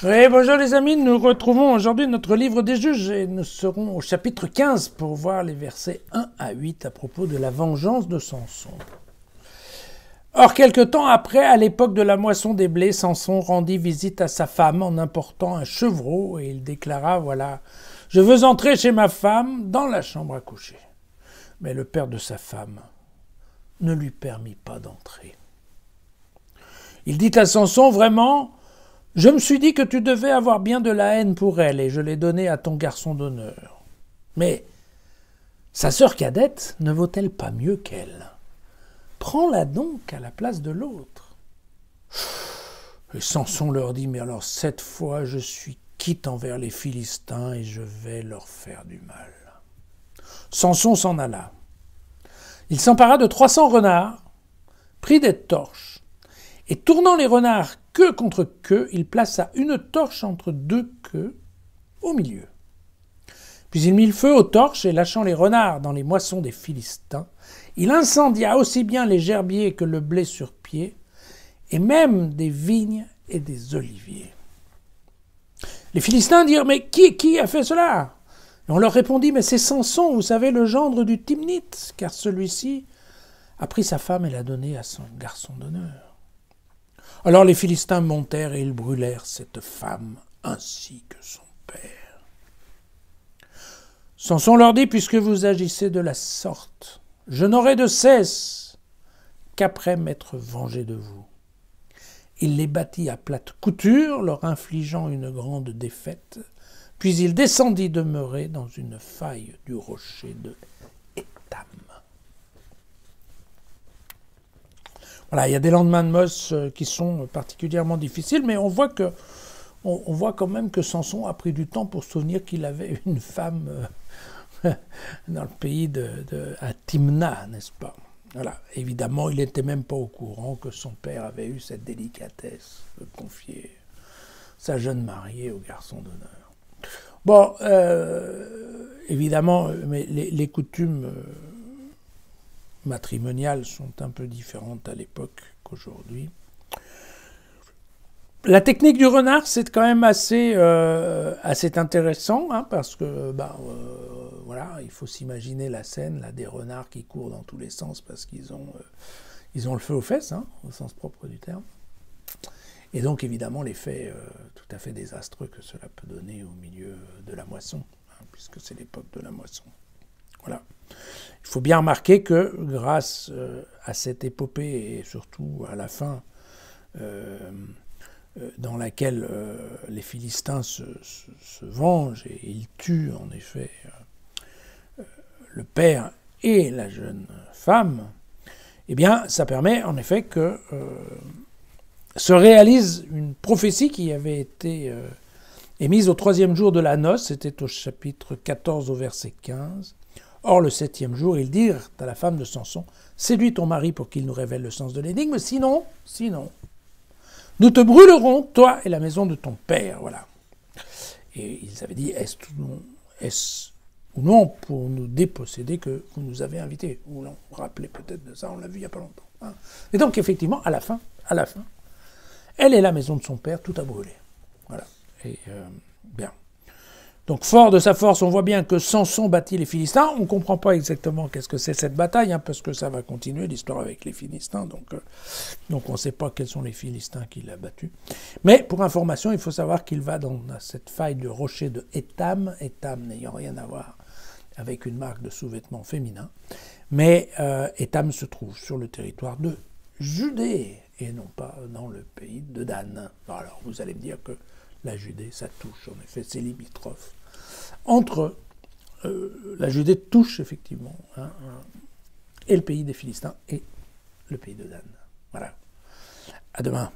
Oui, bonjour les amis, nous retrouvons aujourd'hui notre livre des juges et nous serons au chapitre 15 pour voir les versets 1 à 8 à propos de la vengeance de Samson. Or, quelque temps après, à l'époque de la moisson des blés, Samson rendit visite à sa femme en important un chevreau et il déclara, voilà, je veux entrer chez ma femme dans la chambre à coucher. Mais le père de sa femme ne lui permit pas d'entrer. Il dit à Samson, vraiment, je me suis dit que tu devais avoir bien de la haine pour elle et je l'ai donnée à ton garçon d'honneur. Mais sa sœur cadette ne vaut-elle pas mieux qu'elle? Prends-la donc à la place de l'autre. Et Samson leur dit, mais alors cette fois je suis quitte envers les Philistins et je vais leur faire du mal. Samson s'en alla. Il s'empara de 300 renards, prit des torches, et tournant les renards queue contre queue, il plaça une torche entre deux queues au milieu. Puis il mit le feu aux torches et lâchant les renards dans les moissons des Philistins, il incendia aussi bien les gerbiers que le blé sur pied, et même des vignes et des oliviers. Les Philistins dirent, mais qui a fait cela? Et on leur répondit, mais c'est Samson, vous savez, le gendre du Timnite, car celui-ci a pris sa femme et l'a donnée à son garçon d'honneur. Alors les Philistins montèrent et ils brûlèrent cette femme ainsi que son père. Samson leur dit, puisque vous agissez de la sorte, je n'aurai de cesse qu'après m'être vengé de vous. Il les battit à plate couture, leur infligeant une grande défaite, puis il descendit demeurer dans une faille du rocher de Étam. Voilà, il y a des lendemains de noces qui sont particulièrement difficiles, mais on voit quand même que Samson a pris du temps pour se souvenir qu'il avait une femme dans le pays à Timna, n'est-ce pas? Voilà, évidemment, il n'était même pas au courant que son père avait eu cette délicatesse de confier sa jeune mariée au garçon d'honneur. Bon, évidemment, mais les coutumes matrimoniales sont un peu différentes à l'époque qu'aujourd'hui. La technique du renard, c'est quand même assez intéressant, hein, parce que voilà, il faut s'imaginer la scène là, des renards qui courent dans tous les sens parce qu'ils ont le feu aux fesses, hein, au sens propre du terme. Et donc évidemment l'effet tout à fait désastreux que cela peut donner au milieu de la moisson, hein, puisque c'est l'époque de la moisson. Voilà. Il faut bien remarquer que grâce à cette épopée et surtout à la fin dans laquelle les Philistins se vengent et ils tuent en effet le père et la jeune femme, eh bien ça permet en effet que se réalise une prophétie qui avait été émise au 3e jour de la noce, c'était au chapitre 14 au verset 15. Or, le 7e jour, ils dirent à la femme de Samson, « Séduis ton mari pour qu'il nous révèle le sens de l'énigme, sinon, nous te brûlerons, toi et la maison de ton père. » Voilà. Et ils avaient dit, est-ce ou non pour nous déposséder que vous nous avez invités? Ou non, vous vous rappelez peut-être de ça, on l'a vu il n'y a pas longtemps. Hein. Et donc, effectivement, à la fin, elle et la maison de son père, tout a brûlé. Voilà. Et bien. Donc, fort de sa force, on voit bien que Samson battit les Philistins. On ne comprend pas exactement qu'est-ce que c'est cette bataille, hein, parce que ça va continuer, l'histoire avec les Philistins. Donc on ne sait pas quels sont les Philistins qu'il a battus. Mais, pour information, il faut savoir qu'il va dans cette faille du rocher de Étam, Étam n'ayant rien à voir avec une marque de sous-vêtements féminins. Mais Étam se trouve sur le territoire de Judée, et non pas dans le pays de Dan. Alors, vous allez me dire que la Judée, ça touche, en effet, c'est limitrophe. Entre la Judée touche, effectivement, hein, et le pays des Philistins et le pays de Dan. Voilà. À demain.